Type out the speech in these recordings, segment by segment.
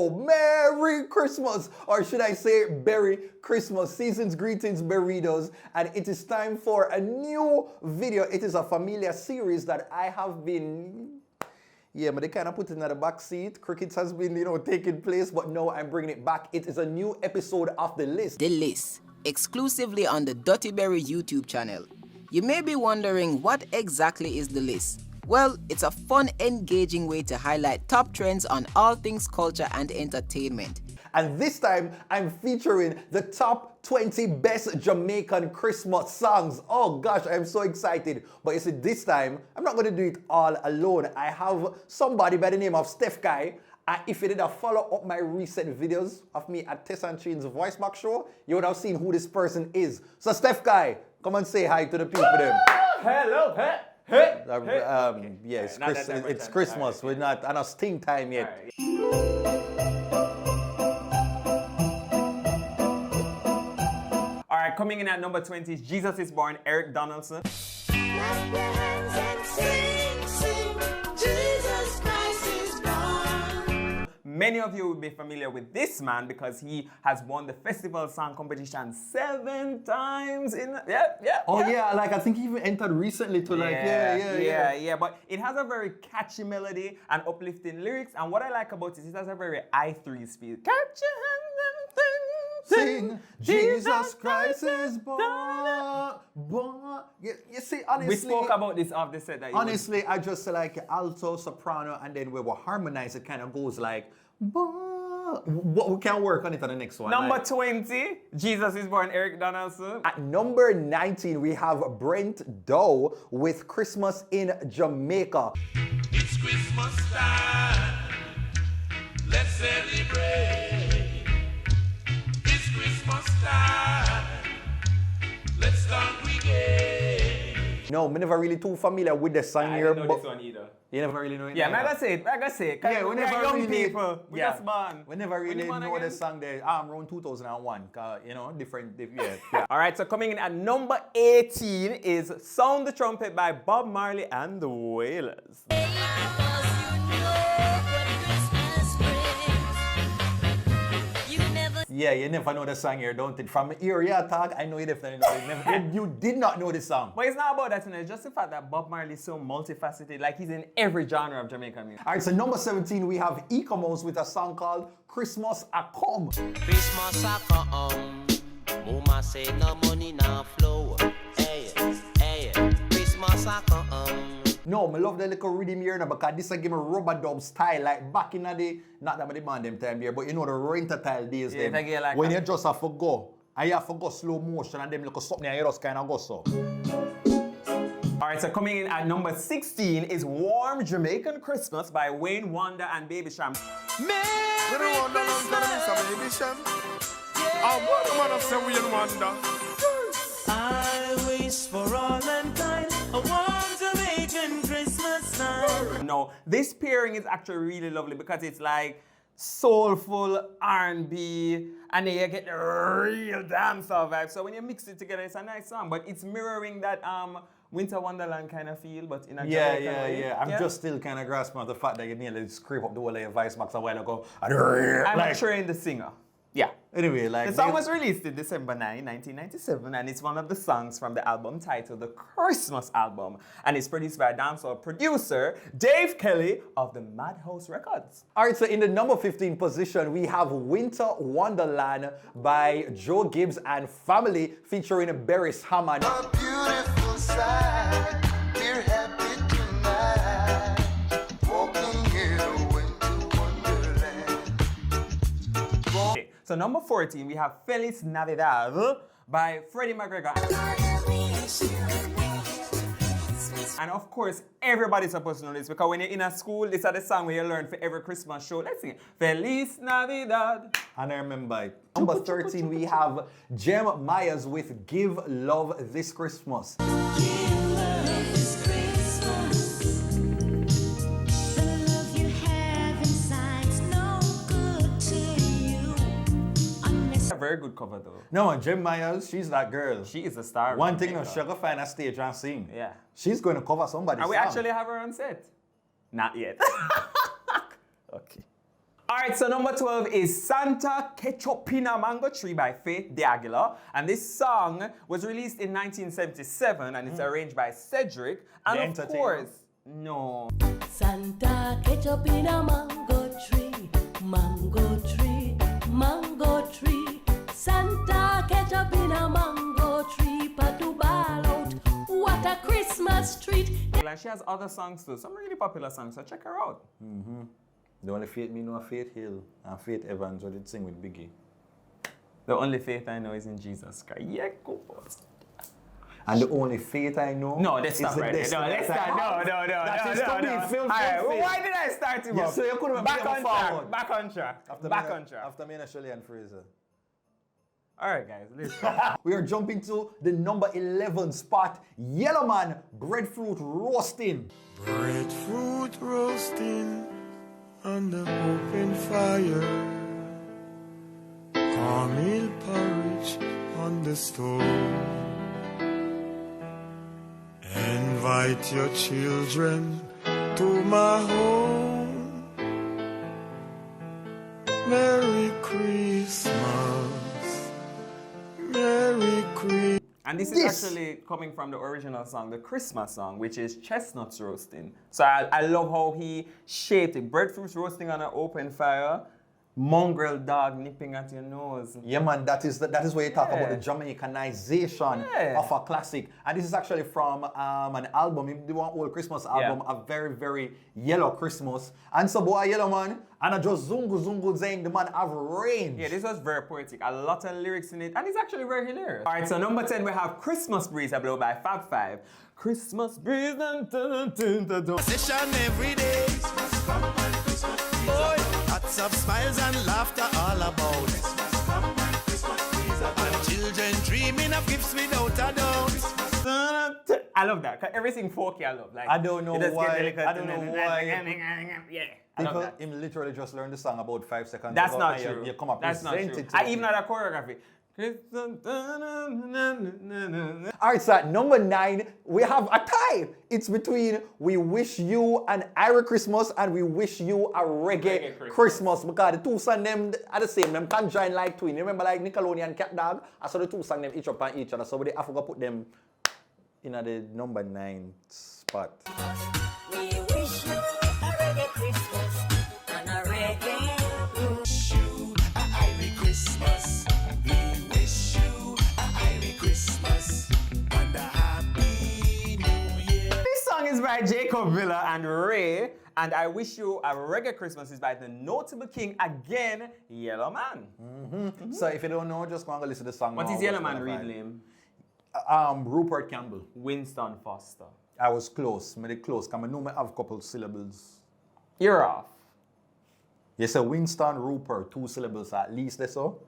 Yo, Merry Christmas, or should I say Berry Christmas. Season's greetings, Burritos, and it is time for a new video. It is a familiar series that I have been, but they kind of put it in the back seat. Crickets has been, taking place, but now I'm bringing it back. It is a new episode of The List. The List, exclusively on the DuttyBerry YouTube channel. You may be wondering, what exactly is The List? Well, it's a fun, engaging way to highlight top trends on all things culture and entertainment. And this time, I'm featuring the top 20 best Jamaican Christmas songs. Oh gosh, I'm so excited. But you see, this time, I'm not going to do it all alone. I have somebody by the name of Steph Kai. And if you did follow up my recent videos of me at Tess and Chin's Voice Box Show, you would have seen who this person is. So Steph Kai, come and say hi to the people then. Hello, hey. Yeah, it's Christmas. Right. We're not on a sting time yet. All right, coming in at number 20 is Jesus is Born, Eric Donaldson. Clap your hands and sing, sing, Jesus Christ is born. Many of you will be familiar with this man because he has won the festival song competition 7 times in, I think he even entered recently to but it has a very catchy melody and uplifting lyrics, and what I like about it has a very I3 speed. Catch your hands and sing, Jesus Christ is born. You see, honestly, we spoke about this off the set. That honestly, I just like alto, soprano, and then we will harmonize. It kind of goes like, we can work on it on the next one. Number 20, Jesus is Born, Eric Donaldson. At number 19, we have Brent Doe with Christmas in Jamaica. It's Christmas time. Let's celebrate. It's Christmas time. Let's congregate. No, I'm never really too familiar with the song here. I don't know this one either. You never really know it? Yeah, I gotta say it. Yeah, we never young really, people. We just born. We never really know the song there. Around 2001. Different. All right, so coming in at number 18 is Sound the Trumpet by Bob Marley and the Wailers. Yeah, you never know the song here, don't it? From area talk, I know you definitely know it. You did not know the song. But it's not about that, it's just the fact that Bob Marley is so multifaceted, like he's in every genre of Jamaican music. All right, so number 17, we have Ecomos with a song called Christmas A Come. Christmas a come, mama say no money no flow. Hey, Christmas a come. No, I love the little rhythm here now because this give me rubber dub style like back in the day, not that I demand them time here, but the rent-a-tile days them. Like when you just have to go, and you have to go slow motion and them little something and you just kind of go so. Alright, so coming in at number 16 is Warm Jamaican Christmas by Wayne Wonder and Baby Sham. Baby Sham. I wish for all mankind a warm Jamaican Christmas night. No, this pairing is actually really lovely because it's like soulful R&B and then you get the real dancehall vibe. So when you mix it together, it's a nice song, but it's mirroring that Winter Wonderland kind of feel, but in a Jamaican way. I'm just still kind of grasping at the fact that you nearly scrape up the whole of your voice box a while ago. I'm not trained the singer. Yeah. Anyway, the song was released in December 9, 1997, and it's one of the songs from the album titled The Christmas Album, and it's produced by dancehall producer Dave Kelly of the Madhouse Records. All right, so in the number 15 position, we have Winter Wonderland by Joe Gibbs and Family featuring Beres Hammond. A beautiful sight. We're happy tonight. Walking in a winter wonderland. Okay, so number 14, we have Feliz Navidad by Freddie McGregor. And of course, everybody's supposed to know this because when you're in a school, this is the song where you learn for every Christmas show. Let's sing it. Feliz Navidad. And I remember it. Number 13, we have Jem Myers with Give Love This Christmas. A very good cover though. No, Jem Myers, she's that girl. She is a star. One thing, no, she's gonna find a stage and sing. Yeah. She's going to cover somebody's And we song. actually have her on set. Not yet. Okay. All right, so number 12 is Santa Ketchup in a Mango Tree by Faith D'Aguilar. And this song was released in 1977 and it's arranged by Cedric. And The of Entertainer? course, no. Santa ketchup in a mango tree, mango tree, mango tree. Santa ketchup in a mango tree, patu ball out. What a Christmas treat. And she has other songs too, some really popular songs, so check her out. The only Faith me know are Faith Hill and Faith Evans what did sing with Biggie. The only faith I know is in Jesus Christ. Yeah, go. And the only Faith I know No, let's stop the right there. No, Destiny let's that I stop. No, have. no, no, That no, is no, to be no. filled All right, with well, faith. why did I start him You up? say you couldn't Back bring on him track, forward. back on track, back on track. After me and Shirley and Fraser. All right, guys, let's go. We are jumping to the number 11 spot. Yellowman Breadfruit Roasting. Breadfruit roasting on the open fire. Cornmeal porridge on the stove. Invite your children to my home. Merry Christmas. Merry Christmas. And this is Yes. actually coming from the original song, the Christmas song, which is chestnuts roasting. So I love how he shaped it. Breadfruit roasting on an open fire, mongrel dog nipping at your nose. Yeah, man, that is where you talk Yeah. about the Jamaicanization Yeah. of a classic. And this is actually from an album, the one old Christmas album, Yeah. a very, very yellow Christmas. And so, boy, yellow man, and I just zungu saying the man have range. Yeah, this was very poetic. A lot of lyrics in it, and it's actually very hilarious. All right, so number 10, we have Christmas Breeze, I blow by Fab Five. Christmas Breeze, dun, dun, dun, dun, dun. Session every day. Boy, lots of smiles and laughter all about. And children dreaming of gifts without a doubt. I love that. 'Cause everything folky I love. Like, I don't know it just get why- delicate I don't know and- why- Yeah, I love People, that. him literally just learned the song about 5 seconds That's ago, not and true. You come up That's not present true. it to I me. even had a choreography. All right, so at number 9, we have a tie. It's between We Wish You an Irish Christmas and We Wish You a Reggae Christmas. Because the two songs them are the same. Them can join like twin. You remember like Nickelodeon Cat Dog? I saw the two songs them each up on each other. So they have to go put them in at the number 9 spot. We wish you a reggae Christmas and a reggae. Wish you a Irish Christmas. We wish you a Irish Christmas and a happy New Year. This song is by Jacob Villa and Ray, and I Wish You a Reggae Christmas is by the notable king again, Yellow Man. So if you don't know, just go and go listen to the song. What now, is Yellow what's Man gonna real find. name? Rupert Campbell. Winston Foster. I was close. Made it close. Because I know I have a couple syllables. You're off. You say Winston Rupert, 2 syllables at least, that's all.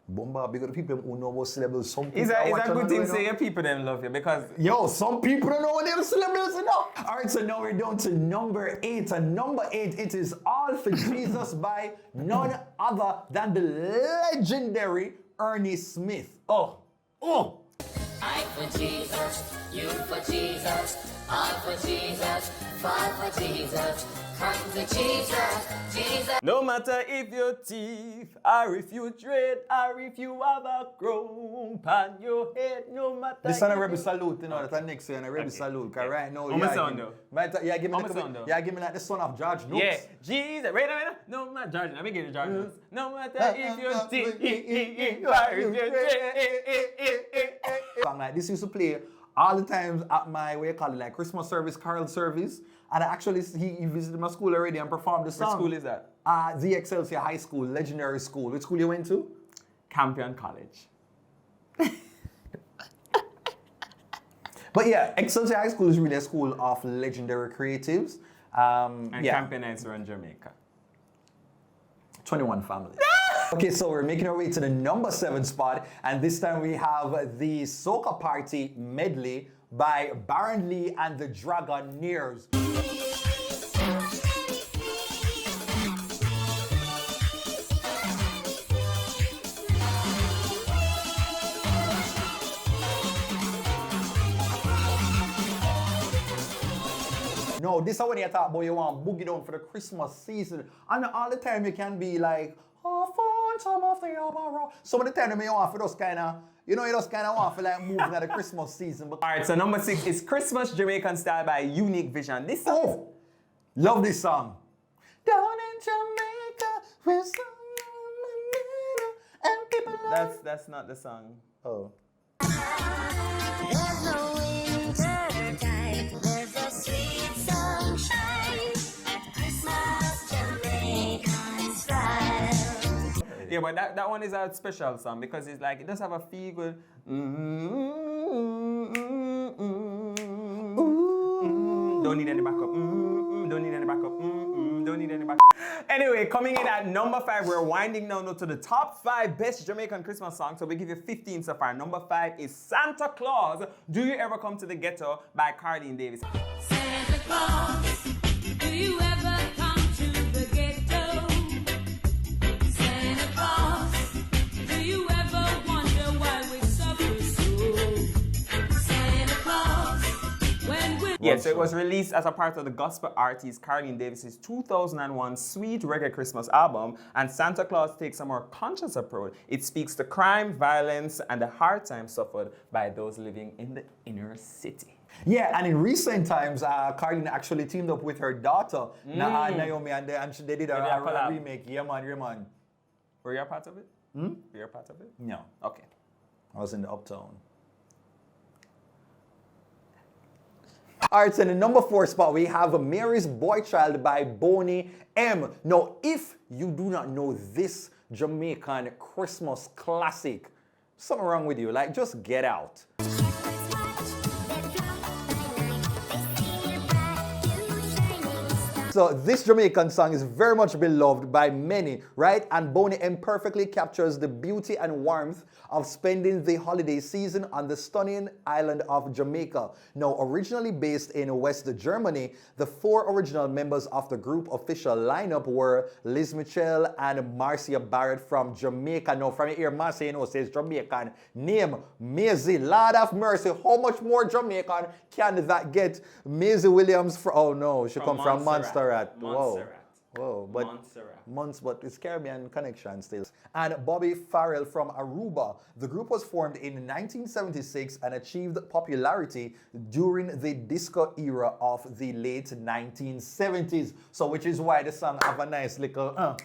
Bomba, because the people who know what syllables, some people It's are a watching good and thing doing to say it. your people them love you because Yo, some people don't know what them syllables you know. All right, so now we're down to number 8. And number 8, it is All for Jesus by none other than the legendary Ernie Smith. Oh. I for Jesus, you for Jesus, all for Jesus, fall for Jesus, come to Jesus, Jesus. no matter if you're thief, or if you dread, or if you have a crown on your head, no matter. This is a if Rebel you- Salute, you know, that's next year, and a Rebel Salute. Because right now, How much sound give- though? give me How much sound though? give me like the son of George Nooks. Yeah, Jesus. Wait a minute. No matter George. Let me get the George. No matter if you're thief, or if you dread. Song like this used to play all the times at my, what you call it, like Christmas service, carol service. And actually, he visited my school already and performed the song. What school is that? The Excelsior High School, legendary school. Which school you went to? Campion College. But yeah, Excelsior High School is really a school of legendary creatives. And yeah, Campion is around Jamaica. 21 families. Okay, so we're making our way to the number 7 spot, and this time we have the Soca Party medley by Baron Lee and the Dragoneers. No, this is when you talk about you want boogie down for the Christmas season. And all the time you can be like, oh, fun, some of the overall. Some of the time you want for those kind of, you just kind of want for like moving at the Christmas season. But All right, so number 6 is Christmas Jamaican Style by Unique Vision. This song, oh, love this song. Down in Jamaica, with some and people love. that's not the song. Oh. There's no winter time, there's a sweet sunshine at Christmas Jamaican style. Yeah, but that one is a special song because it's like, it does have a feel good. Don't need any backup. Don't need any backup. Don't need any backup. Anyway, coming in at number 5, we're winding down to the top 5 best Jamaican Christmas songs. So we give you 15 so far. Number 5 is Santa Claus, Do You Ever Come to the Ghetto by Carleen Davis. Santa Claus, do you ever come to the ghetto? Santa Claus, do you ever wonder why we suffer so? Santa Claus, when we... Yes, so it was released as a part of the gospel artist Carleen Davis's 2001 Sweet Reggae Christmas album, and Santa Claus takes a more conscious approach. It speaks to crime, violence, and the hard times suffered by those living in the inner city. Yeah, and in recent times, Carleen actually teamed up with her daughter, Naomi, and they did a collab. remake. Yeah, man. Were you a part of it? Were you a part of it? No, Okay. I was in the Uptown. All right, so in the number 4 spot, we have Mary's Boy Child by Boney M. Now, if you do not know this Jamaican Christmas classic, something wrong with you. Like, just get out. So this Jamaican song is very much beloved by many, right? And Boney M perfectly captures the beauty and warmth of spending the holiday season on the stunning island of Jamaica. Now, originally based in West Germany, the 4 original members of the group official lineup were Liz Mitchell and Marcia Barrett from Jamaica. Now, from here, Marcia, says Jamaican name, Maisie. Lord of mercy, how much more Jamaican can that get? Maisie Williams, oh no, she come from Montserrat. Whoa, but but it's Caribbean connection still. And Bobby Farrell from Aruba. The group was formed in 1976 and achieved popularity during the disco era of the late 1970s. So which is why the song have a nice little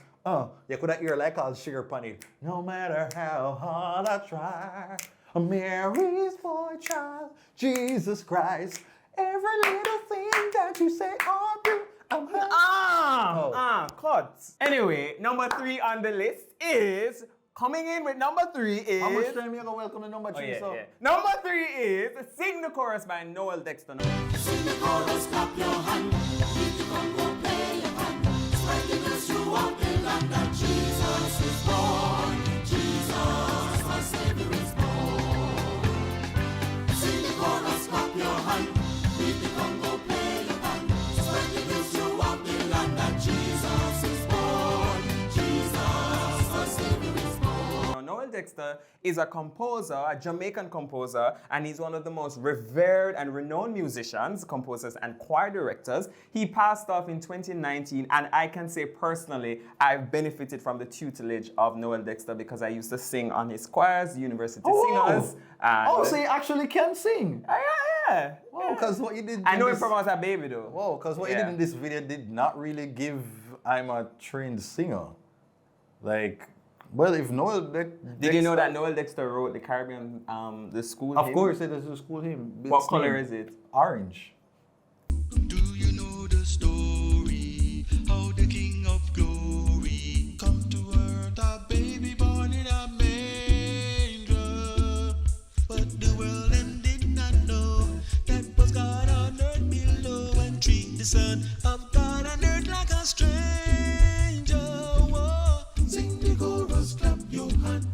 you could hear like all sugar punny. No matter how hard I try, Mary's boy child, Jesus Christ, every little thing that you say or do. Cuts. Anyway, number 3 on the list is, coming in with number 3 is... How much time you gonna welcome to number 3? Number 3 is Sing the Chorus by Noel Dexter. Sing the chorus, clap your hand. If you come, go play your hand. Spread the news throughout the land that Jesus is born. Jesus, our Savior is born. Sing the chorus, clap your hand. If you come, go play your hand. Spread the news throughout the land that Jesus is born. Jesus, our Savior is born. Noel Dexter is a composer, a Jamaican composer, and he's one of the most revered and renowned musicians, composers, and choir directors. He passed off in 2019, and I can say personally, I've benefited from the tutelage of Noel Dexter because I used to sing on his choirs, University Singers. And so you actually can sing? Yeah. Whoa, because what you did... I know him from as a baby, though. Whoa, because what you did in this video did not really give I'm a trained singer. Like... Well, if Noel Dexter... Did you know that Noel Dexter wrote the Caribbean, the school Of hymn? course, it is the school hymn. What color is it? Orange. Do you know the story? How the King of Glory come to earth, a baby born in a manger. But the world them did not know that was God on earth below, and treat the Son of God on earth like a stranger. Whoa. Sing the chorus, clap your hand.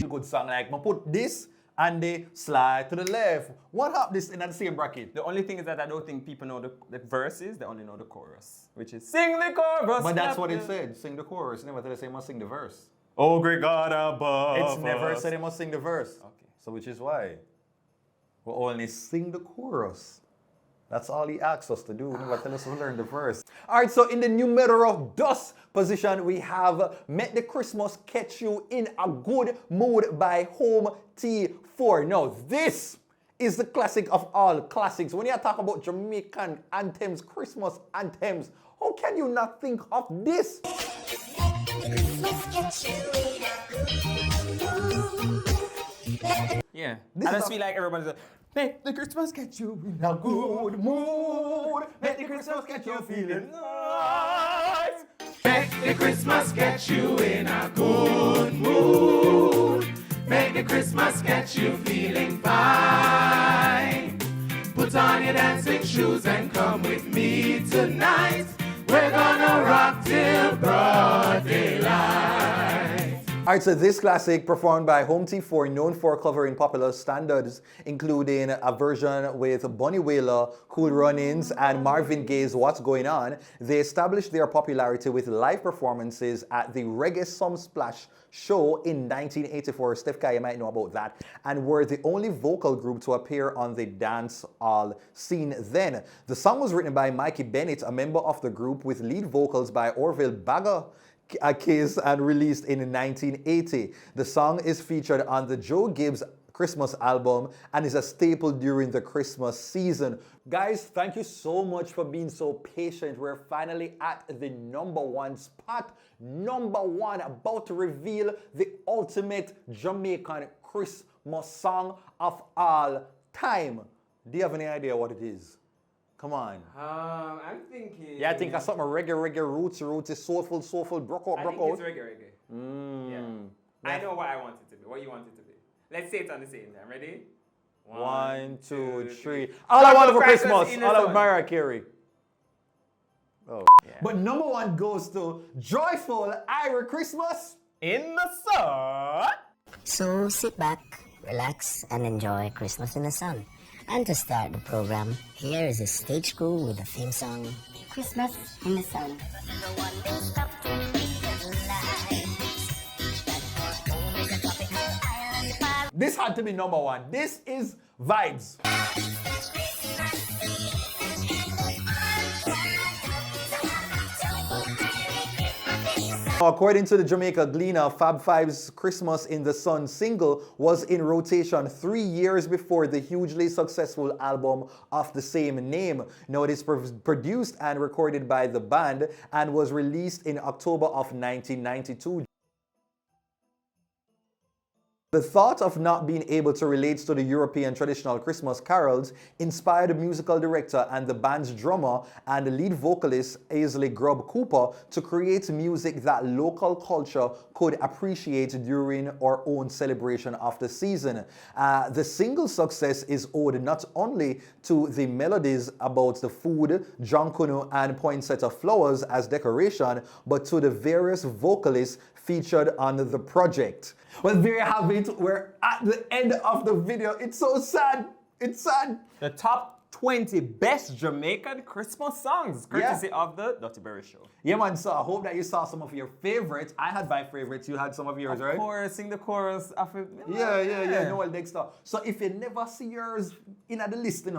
Good song, like, I put this and they slide to the left. What happened this in the same bracket? The only thing is that I don't think people know the verses, they only know the chorus, which is sing the chorus. But that's what it said, sing the chorus. Never tell they say must sing the verse. Oh, great God above. It's never said they must sing the verse. Okay. So which is why we only sing the chorus. That's all he asks us to do. Never tell us to learn the verse. All right, so in the numero of dos position, we have Make the Christmas Catch You in a Good Mood by Home T4. Now, this is the classic of all classics. When you talk about Jamaican anthems, Christmas anthems, how can you not think of this? Yeah. This I is just a- feel like everybody's like, make the Christmas get you in a good mood. Make the Christmas get you feeling nice. Make the Christmas get you in a good mood. Make the Christmas get you feeling fine. Put on your dancing shoes and come with me tonight. We're gonna rock till broad daylight. All right, so this classic performed by Home T4, known for covering popular standards, including a version with Bunny Wailer, Cool Runnings, and Marvin Gaye's What's Going On. They established their popularity with live performances at the Reggae Some Splash show in 1984. Steph Kai, you might know about that, and were the only vocal group to appear on the dance hall scene then. The song was written by Mikey Bennett, a member of the group, with lead vocals by Orville Bagger Case, and released in 1980. The song is featured on the Joe Gibbs Christmas album and is a staple during the Christmas season. Guys, thank you so much for being so patient. We're finally at the #1 spot. #1, about to reveal the ultimate Jamaican Christmas song of all time. Do you have any idea what it is? Come on. I'm thinking. Yeah, I think that's something reggae, roots, is soulful, broke out. I think it's reggae. Yeah. I know what I want it to be. What you want it to be. Let's say it on the same time. Ready? 1, 2, 3. All I want for Christmas. All of Mariah Carey. Oh. Yeah. But #1 goes to Joyful Ira Christmas. In the sun. So sit back, relax, and enjoy Christmas in the Sun. And to start the program, here is a stage crew with the theme song, Christmas in the Sun. This had to be #1. This is Vibes. According to the Jamaica Gleaner, Fab Five's Christmas in the Sun single was in rotation 3 years before the hugely successful album of the same name. Now, it is produced and recorded by the band and was released in October of 1992. The thought of not being able to relate to the European traditional Christmas carols inspired the musical director and the band's drummer and lead vocalist Aisley Grubb Cooper to create music that local culture could appreciate during our own celebration of the season. The single's success is owed not only to the melodies about the food, Jonkunu, and poinsettia flowers as decoration, but to the various vocalists featured on the project. Well, there you have it. We're at the end of the video. It's so sad. It's sad. The top 20 best Jamaican Christmas songs, courtesy of the Dutty Berry Show. Yeah, man. So I hope that you saw some of your favorites. I had my favorites. You had some of yours, right? Of course, sing the chorus of it. Yeah. No, Dexter. So if you never see yours in the list,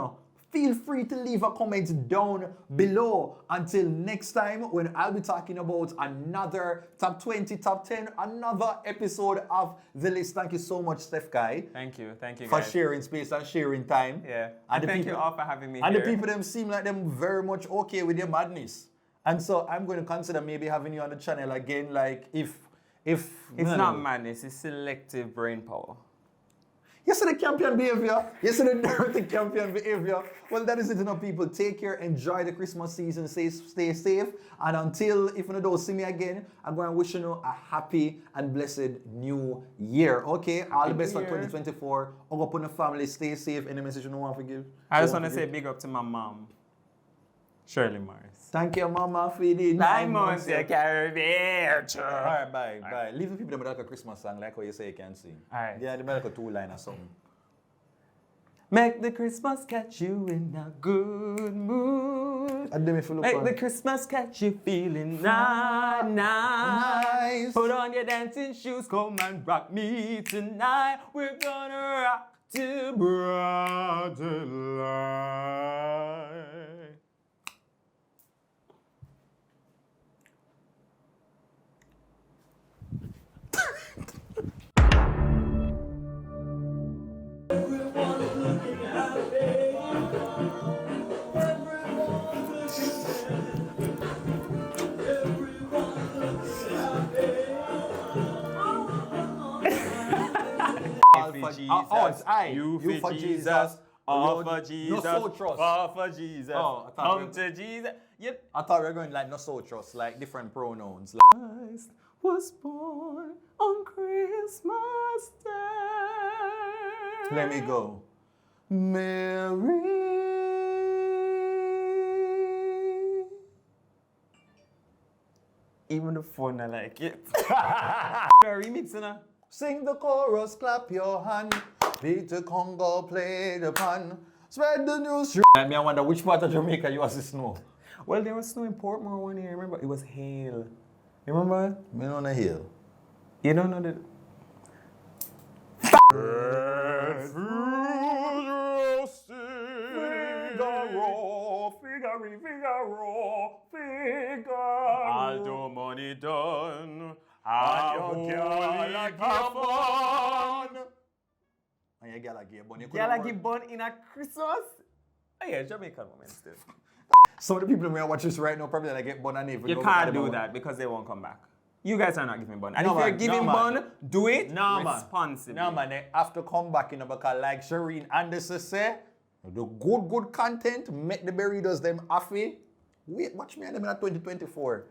feel free to leave a comment down below. Until next time, when I'll be talking about another top 20, top 10, another episode of The List. Thank you so much, Steph Kai. Thank you For guys. sharing space and sharing time. Yeah. And Thank you all for having me and here. the people them seem like them very much okay with your madness. And so I'm going to consider maybe having you on the channel again, like if It's not madness, it's selective brain power. You see the champion behavior? You see the dirty champion behavior? Well, that is it, people. Take care, enjoy the Christmas season, stay safe, and until, if you don't see me again, I'm going to wish you a happy and blessed new year. Okay? All the best for 2024. Hug up on the family, stay safe. Any message you don't want to give? I just want to say big up to my mom, Shirley Morris. Thank you, Mama, for the 9 months you carry me. All right, bye. Leave the people that like a Christmas song, like what you say you can sing. All right. Yeah, they like a 2-line or something. Make the Christmas catch you in a good mood. And then if you look Make on- the Christmas catch you feeling nice. Put on your dancing shoes, come and rock me tonight. We're gonna rock till broad daylight. Jesus. It's I. You for Jesus. All for Jesus. No so trust. All for Jesus. Oh, I thought Come to Jesus. Yep. I thought we were going like no so trust, like different pronouns. Christ was born on Christmas Day. Let me go. Mary. Even the phone, I like it. Very remix, you Sing the chorus, clap your hand. Beat the Congo, play the pan. Spread the news. I wonder which part of Jamaica you was the snow. Well, there was snow in Portmore one year. Remember, it was hail. Remember? Me on a hill. You don't know that. All the money done, and your girl give bun. And your girl give bun. Girl give bun in a Christmas? Oh yeah, Jamaican woman still. Some of the people who are watching this right now probably like get bun and even You can't do that because they won't come back. You guys are not giving bun. And No, if you're man. giving No, man. bun, do it No, man. responsibly. No, man, they have to come back, because like Shireen Anderson say, the good content make the burritos them happy. Wait, watch me and them in 2024.